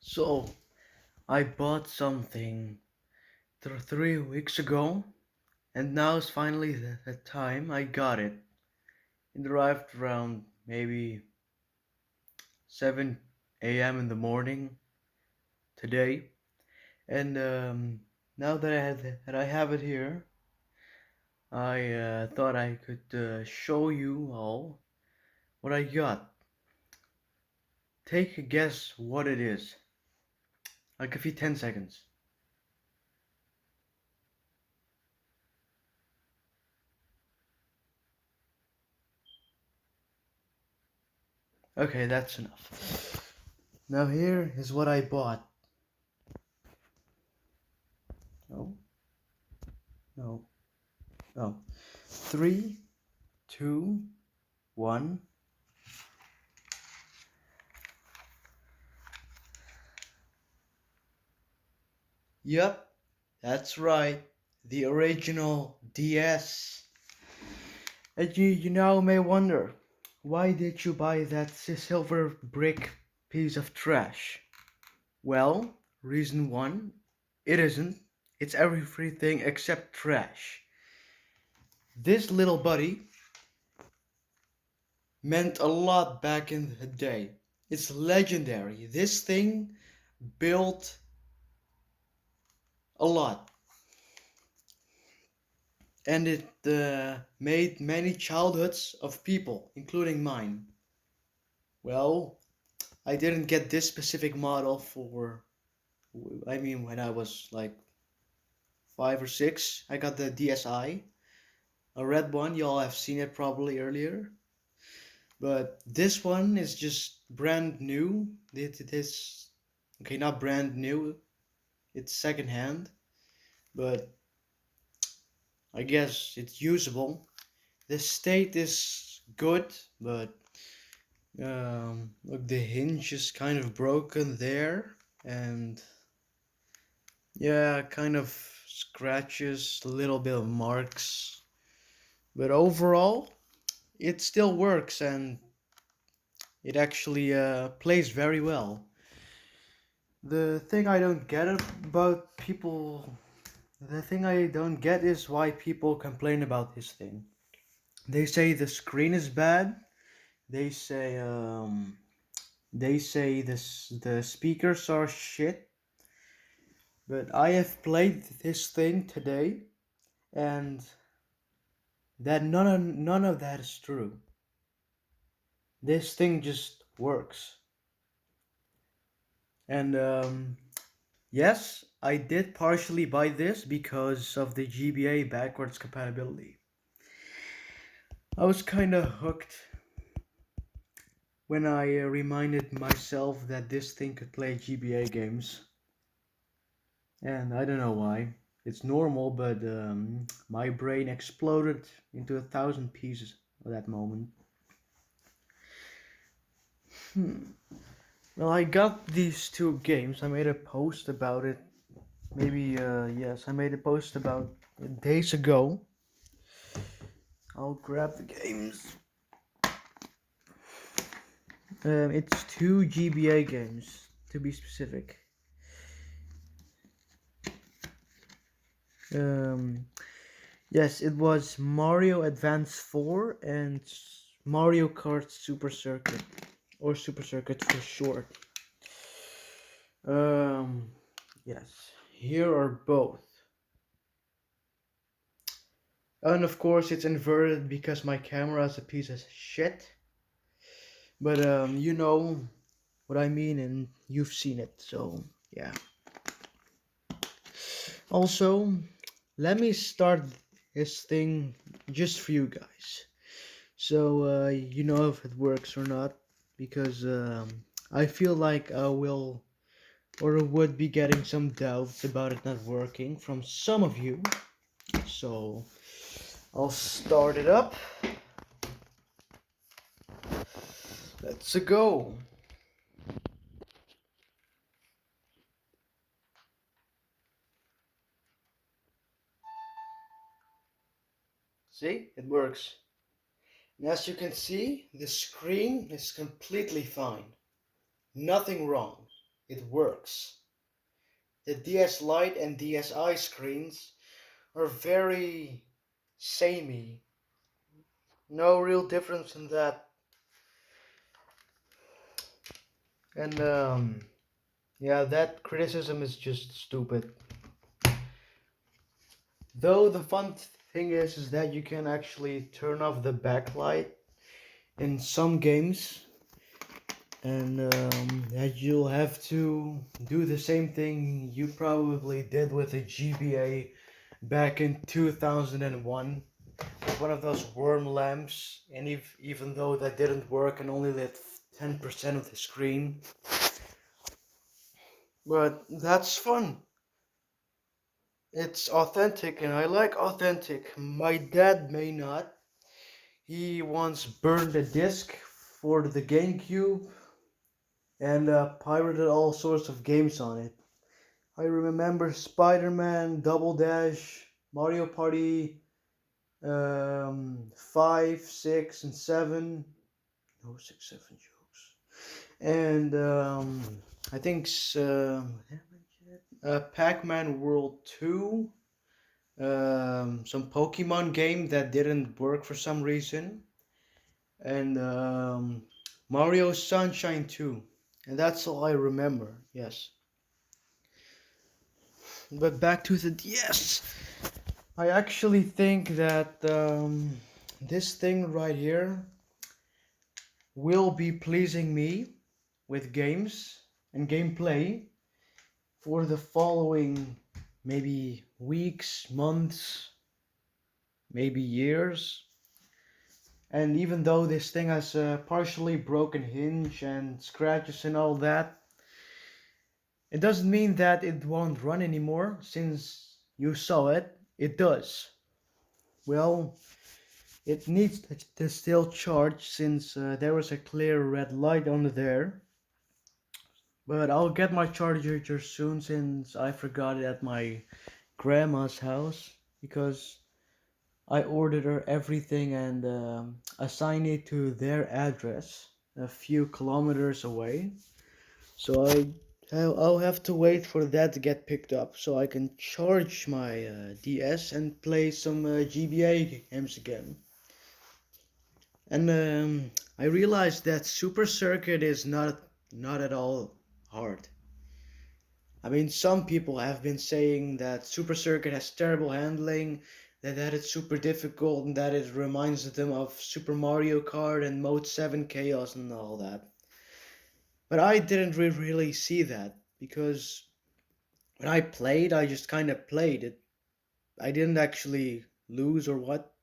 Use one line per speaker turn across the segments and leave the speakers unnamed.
So, I bought something 3 weeks ago, and now is finally the time I got it. It arrived around maybe 7 a.m. in the morning today, and now that I have it here, I thought I could show you all what I got. Take a guess what it is. I'll give you 10 seconds. Okay, that's enough. Now here is what I bought. No, no, no. Three, two, one. Yep, that's right. The original DS. And you now may wonder, why did you buy that silver brick piece of trash? Well, reason one, it isn't. It's everything except trash. This little buddy meant a lot back in the day. It's legendary. This thing built a lot. And it made many childhoods of people, including mine. Well, I didn't get this specific model when I was like 5 or 6. I got the DSi, a red one. Y'all have seen it probably earlier. But this one is just brand new. It is, okay, not brand new, it's secondhand, but I guess it's usable. The state is good, but look, the hinge is kind of broken there, and yeah, kind of scratches, a little bit of marks, but overall, it still works and it actually plays very well. The thing I don't get about people, the thing I don't get is why people complain about this thing. They say the screen is bad. They say the speakers are shit. But I have played this thing today, and that none of that is true. This thing just works. And yes, I did partially buy this because of the GBA backwards compatibility. I was kind of hooked when I reminded myself that this thing could play GBA games. And I don't know why. It's normal, but my brain exploded into 1,000 pieces at that moment. Hmm. Well, I got these two games. I made a post about it. Maybe, yes, I made a post about it days ago. I'll grab the games. It's two GBA games, to be specific. Um, yes, it was Mario Advance 4 and Mario Kart Super Circuit, or Super Circuit for short. Um, yes, here are both. And of course, it's inverted because my camera is a piece of shit. But you know what I mean, and you've seen it, so yeah. Also, let me start this thing just for you guys. So you know if it works or not, because I feel like I will or would be getting some doubts about it not working from some of you. So I'll start it up. Let's go. See, it works. And as you can see, the screen is completely fine. Nothing wrong. it works. The DS Lite and DSi screens are very samey. No real difference in that. And yeah, that criticism is just stupid. Though the fun thing is that you can actually turn off the backlight in some games, and that you'll have to do the same thing you probably did with the GBA back in 2001, with one of those worm lamps, and even though that didn't work and only lit 10% of the screen, but that's fun. It's authentic, and I like authentic. My dad may not. He once burned a disc for the GameCube and pirated all sorts of games on it. I remember Spider-Man, Double Dash, Mario Party 5, 6, and 7. No, 6, 7 jokes. And I think Pac-Man World 2. Some Pokemon game that didn't work for some reason. And Mario Sunshine 2. And that's all I remember, yes. But back to the DS. I actually think that this thing right here will be pleasing me with games and gameplay for the following maybe weeks, months, maybe years. And even though this thing has a partially broken hinge and scratches and all that, it doesn't mean that it won't run anymore. Since you saw it, it does. Well, it needs to still charge since there was a clear red light on there. But I'll get my charger soon since I forgot it at my grandma's house because I ordered her everything and assigned it to their address a few kilometers away. So I'll have to wait for that to get picked up so I can charge my DS and play some GBA games again. And I realized that Super Circuit is not at all hard. I mean, some people have been saying that Super Circuit has terrible handling, that it's super difficult, and that it reminds them of Super Mario Kart and Mode 7 Chaos and all that. But I didn't really see that because when I played, I just kind of played it. I didn't actually lose or what.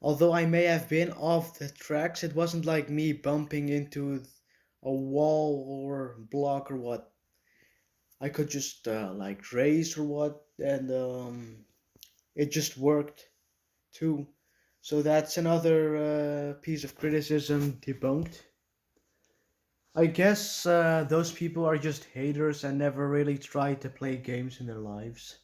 Although I may have been off the tracks, it wasn't like me bumping into a wall or block or what. I could just like race or what, and it just worked too. So that's another piece of criticism debunked. I guess those people are just haters and never really tried to play games in their lives.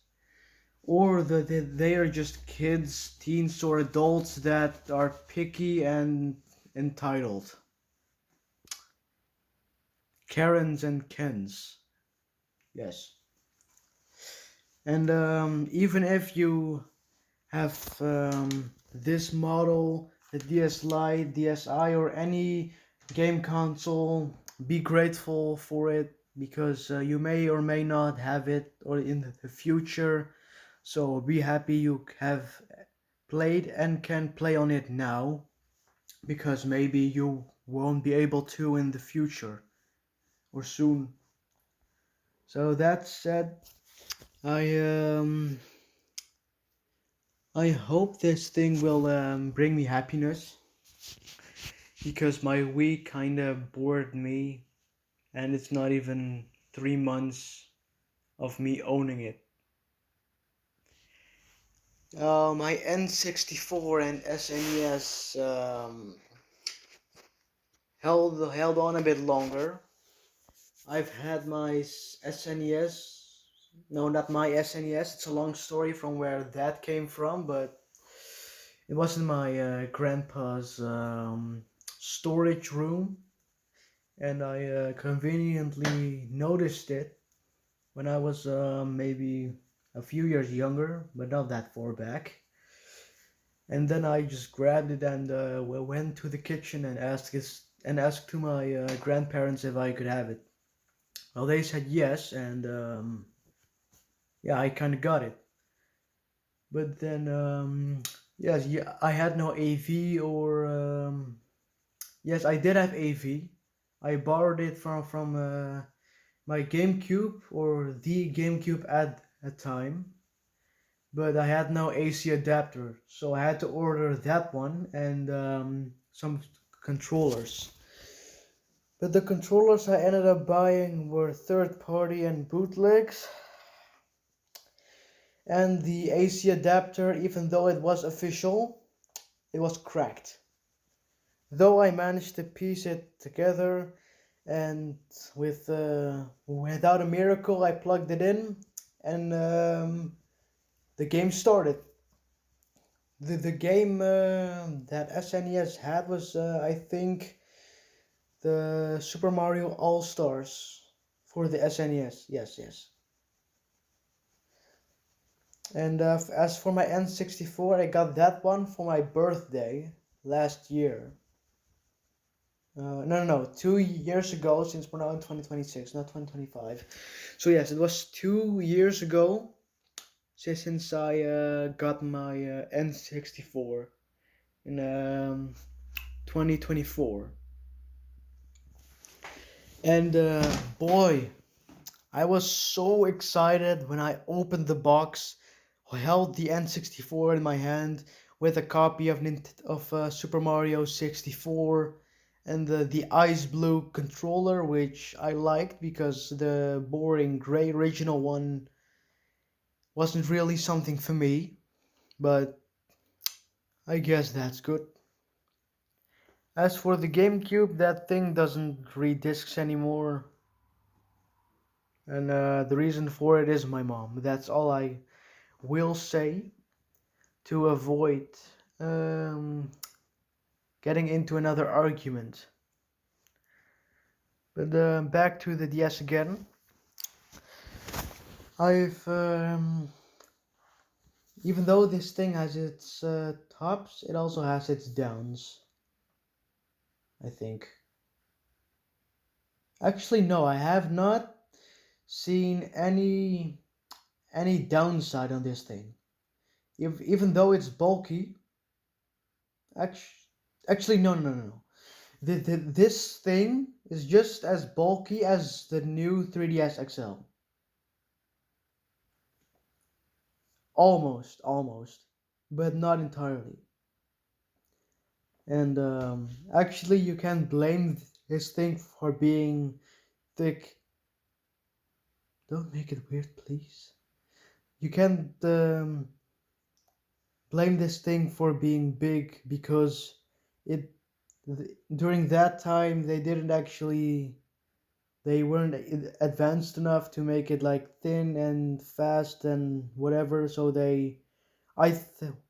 Or they are just kids, teens, or adults that are picky and entitled. Karens and Kens. Yes. And even if you have this model, the DS Lite, DSi, or any game console, be grateful for it because you may or may not have it or in the future. So be happy you have played and can play on it now because maybe you won't be able to in the future or soon. So that said, I I hope this thing will bring me happiness because my week kind of bored me and it's not even 3 months of me owning it. My N64 and SNES held on a bit longer. I've had my SNES. No, not my SNES. It's a long story from where that came from, but it was in my grandpa's storage room. and I conveniently noticed it when I was maybe a few years younger, but not that far back. And then I just grabbed it and went to the kitchen and asked to my grandparents if I could have it. Well, they said yes, and yeah, I kind of got it. But then yes, yeah, I had no AV or yes, I did have AV. I borrowed it from my GameCube or the GameCube at a time, but I had no AC adapter, so I had to order that one and some controllers. But the controllers I ended up buying were third party and bootlegs, and the AC adapter, even though it was official, it was cracked. Though I managed to piece it together, and without a miracle, I plugged it in, and the game started. The game that SNES had was, I think, the Super Mario All Stars for the SNES. Yes, yes. And as for my N64, I got that one for my birthday last year. No, no, no, 2 years ago, since we're now in 2026, not 2025. So yes, it was 2 years ago since I got my N64 in 2024. And boy, I was so excited when I opened the box, held the N64 in my hand with a copy of Super Mario 64 and the ice blue controller, which I liked because the boring gray original one wasn't really something for me, but I guess that's good. As for the GameCube, that thing doesn't read discs anymore, and the reason for it is my mom. That's all I will say to avoid um, getting into another argument. But back to the DS again. I've even though this thing has its tops, it also has its downs. I think. Actually, no, I have not seen any downside on this thing. Even though it's bulky, actually, no, no, no, no. This thing is just as bulky as the new 3DS XL. Almost, almost, but not entirely. And actually, you can blame this thing for being thick. Don't make it weird, please. You can't blame this thing for being big because it during that time they weren't advanced enough to make it like thin and fast and whatever. So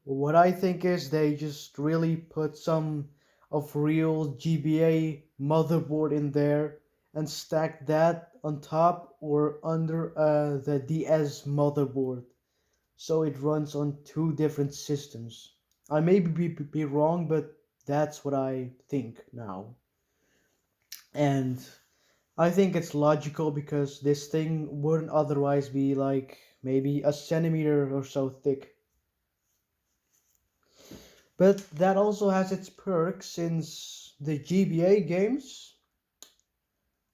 what I think is they just really put some of real GBA motherboard in there and stacked that on top or under the DS motherboard, so it runs on two different systems. I may be wrong, but that's what I think now. And I think it's logical because this thing wouldn't otherwise be like maybe a centimeter or so thick. But that also has its perks since the GBA games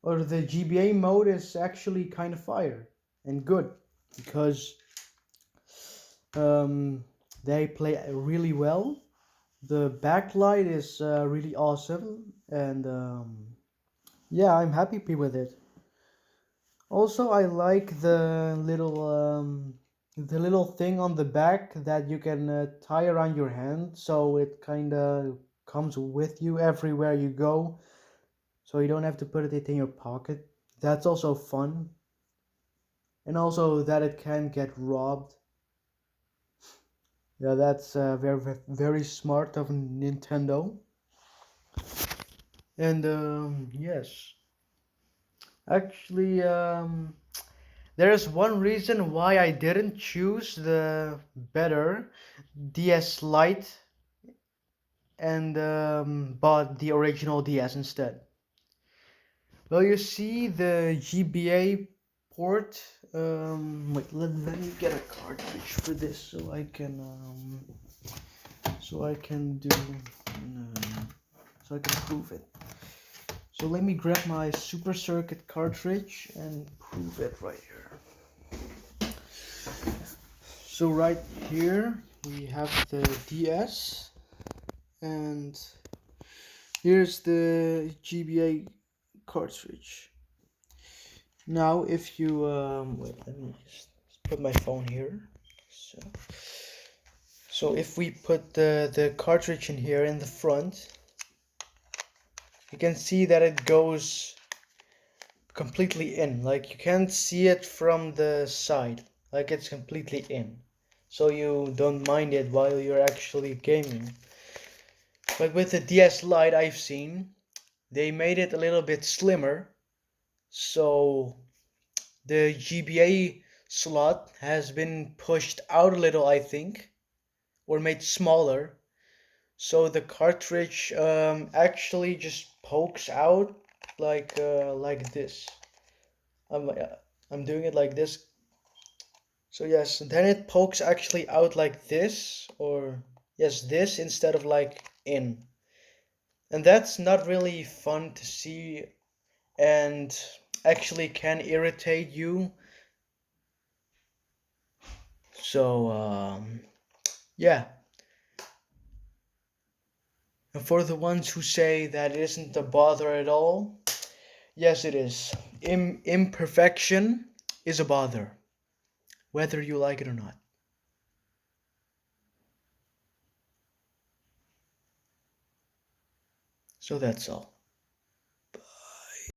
or the GBA mode is actually kind of fire and good because um, they play really well. The backlight is really awesome, and yeah, I'm happy with it. Also, I like the little thing on the back that you can tie around your hand, so it kind of comes with you everywhere you go, so you don't have to put it in your pocket. That's also fun, and also that it can get robbed. Yeah, that's very smart of Nintendo. And yes. Actually, there is one reason why I didn't choose the better DS Lite and bought the original DS instead. Well, you see the GBA port. Wait, let me get a cartridge for this so I can do so I can prove it. So let me grab my Super Circuit cartridge and prove it right here. So right here we have the DS, and here's the GBA cartridge. Now if you wait, let me just put my phone here. So if we put the cartridge in here in the front, you can see that it goes completely in. Like you can't see it from the side. Like it's completely in. So you don't mind it while you're actually gaming. But with the DS Lite I've seen, they made it a little bit slimmer. So the GBA slot has been pushed out a little, I think, or made smaller. So the cartridge actually just pokes out like this. I'm I'm doing it like this. So yes, then it pokes actually out like this, or yes, this instead of like in. And that's not really fun to see, and actually can irritate you. So yeah. And for the ones who say that it isn't a bother at all, yes it is. Imperfection is a bother, whether you like it or not. So that's all.